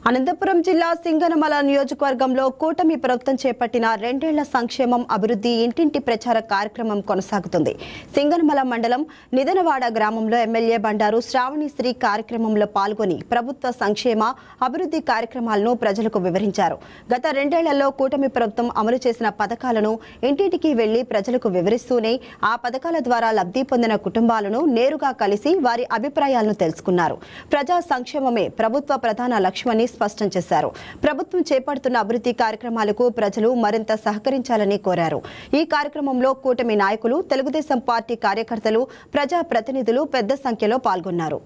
అనంతపురం జిల్లా సింగనమల నియోజకవర్గంలో కూటమి ప్రభుత్వం చేపట్టిన 2 ఏళ్ల సంక్షేమం అభివృద్ధి ఇంటింటి ప్రచార కార్యక్రమం కొనసాగుతుంది. సింగనమల మండలం నిదనవాడ గ్రామంలో ఎమ్మెల్యే బండారు శ్రావణిశ్రీ కార్యక్రమంలో పాల్గొని ప్రభుత్వ సంక్షేమ అభివృద్ధి కార్యక్రమాలను ప్రజలకు వివరించారు. గత 2 ఏళ్లలో కూటమి ప్రభుత్వం అమలు చేసిన పథకాలను ఇంటింటికి వెళ్లి ప్రజలకు వివరిస్తూనే ఆ పథకాల ద్వారా లబ్ధి పొందిన కుటుంబాలను నేరుగా కలిసి వారి అభిప్రాయాలను తెలుసుకున్నారు. ప్రజా సంక్షేమమే ప్రభుత్వ ప్రధాన లక్ష్యమని స్పష్టం చేశారు. ప్రభుత్వం చేపడుతున్న అభివృద్ధి కార్యక్రమాలకు ప్రజలు మరింత సహకరించాలని కోరారు. ఈ కార్యక్రమంలో కూటమి నాయకులు, తెలుగుదేశం పార్టీ కార్యకర్తలు, ప్రజా ప్రతినిధులు పెద్ద సంఖ్యలో పాల్గొన్నారు.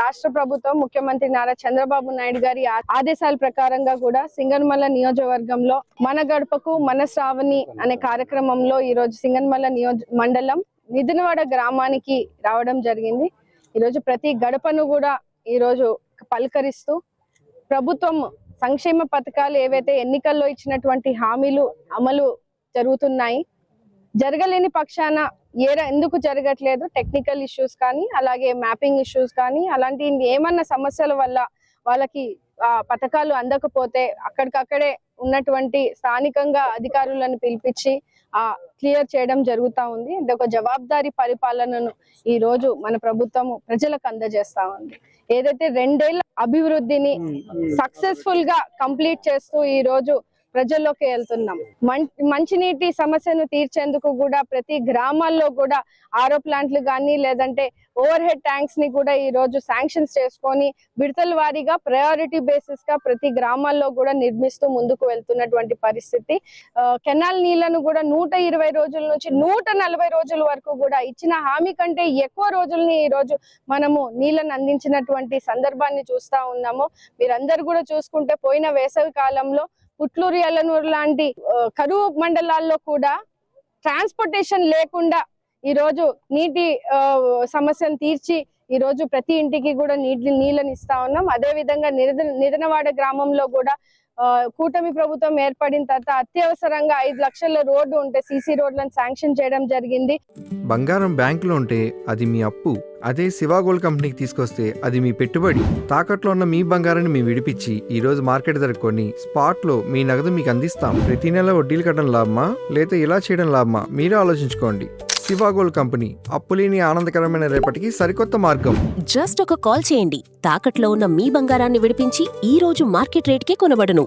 రాష్ట్ర ప్రభుత్వం ముఖ్యమంత్రి నారా చంద్రబాబు నాయుడు గారి ఆదేశాల ప్రకారంగా కూడా సింగనమల నియోజకవర్గంలో మన గడపకు మన శ్రావణి అనే కార్యక్రమంలో ఈ రోజు సింగనమల మండలం నిదనవాడ గ్రామానికి రావడం జరిగింది. ఈ రోజు ప్రతి గడపను కూడా ఈ రోజు పలకరిస్తూ ప్రభుత్వం సంక్షేమ పథకాలు ఏవైతే ఎన్నికల్లో ఇచ్చినటువంటి హామీలు అమలు జరుగుతున్నాయి, జరగలేని పక్షాన ఎందుకు జరగట్లేదు, టెక్నికల్ ఇష్యూస్ కానీ అలాగే మ్యాపింగ్ ఇష్యూస్ కానీ అలాంటి ఏమన్నా సమస్యల వల్ల వాళ్ళకి పథకాలు అందకపోతే అక్కడికక్కడే ఉన్నటువంటి స్థానికంగా అధికారులను పిలిపించి క్లియర్ చేయడం జరుగుతూ ఉంది. ఇది ఒక జవాబుదారీ పరిపాలనను ఈ రోజు మన ప్రభుత్వము ప్రజలకు అందజేస్తా ఉంది. ఏదైతే 2 ఏళ్ల అభివృద్ధిని సక్సెస్ఫుల్ గా కంప్లీట్ చేస్తూ ఈ రోజు ప్రజల్లోకి వెళ్తున్నాం. మంచినీటి సమస్యను తీర్చేందుకు కూడా ప్రతి గ్రామాల్లో కూడా ఆరో ప్లాంట్లు కానీ లేదంటే ఓవర్ హెడ్ ట్యాంక్స్ ని కూడా ఈ రోజు శాంక్షన్స్ చేసుకొని విడతల వారీగా ప్రయారిటీ బేసిస్ గా ప్రతి గ్రామాల్లో కూడా నిర్మిస్తూ ముందుకు వెళ్తున్నటువంటి పరిస్థితి. కెనాల్ నీళ్లను కూడా 120 రోజుల నుంచి 140 రోజుల వరకు కూడా ఇచ్చిన హామీ కంటే ఎక్కువ రోజుల్ని ఈ రోజు మనము నీళ్లను అందించినటువంటి సందర్భాన్ని చూస్తా ఉన్నాము. మీరందరూ కూడా చూసుకుంటే పోయిన వేసవి కాలంలో పుట్లూరు, ఎల్లనూరు లాంటి కరువు మండలాల్లో కూడా ట్రాన్స్పోర్టేషన్ లేకుండా ఈ రోజు నీటి సమస్యను తీర్చి ఈ రోజు ప్రతి ఇంటికి కూడా నీళ్ళని ఇస్తా ఉన్నాం. అదే విధంగా నిదనవాడ గ్రామంలో కూడా కూటమి ప్రభుత్వం ఏర్పడిన తర్వాత అత్యవసరంగా 5 లక్షల రోడ్డు ఉంటే సీసీ రోడ్లను శాంక్షన్ చేయడం జరిగింది. బంగారం బ్యాంకులో ఉంటే అది మీ అప్పు, అదే శివ గోల్డ్ కంపెనీకి తీసుకొస్తే అది మీ పెట్టుబడి. తాకట్లో ఉన్న మీ బంగారాన్ని మేము విడిపించి ఈ రోజు మార్కెట్ ధర కొని స్పాట్ లో మీ నగదు మీకు అందిస్తాం. ప్రతి నెల వడ్డీలు కట్టడం లాభమా లేదా ఇలా చేయడం లాభమా మీరే ఆలోచించుకోండి. శివ గోల్డ్ కంపెనీ, అప్పులేని ఆనందకరమైన రేపటికి సరికొత్త మార్గం. జస్ట్ ఒక కాల్ చేయండి. తాకట్లో ఉన్న మీ బంగారాన్ని విడిపించి ఈ రోజు మార్కెట్ రేట్కే కొనబడును.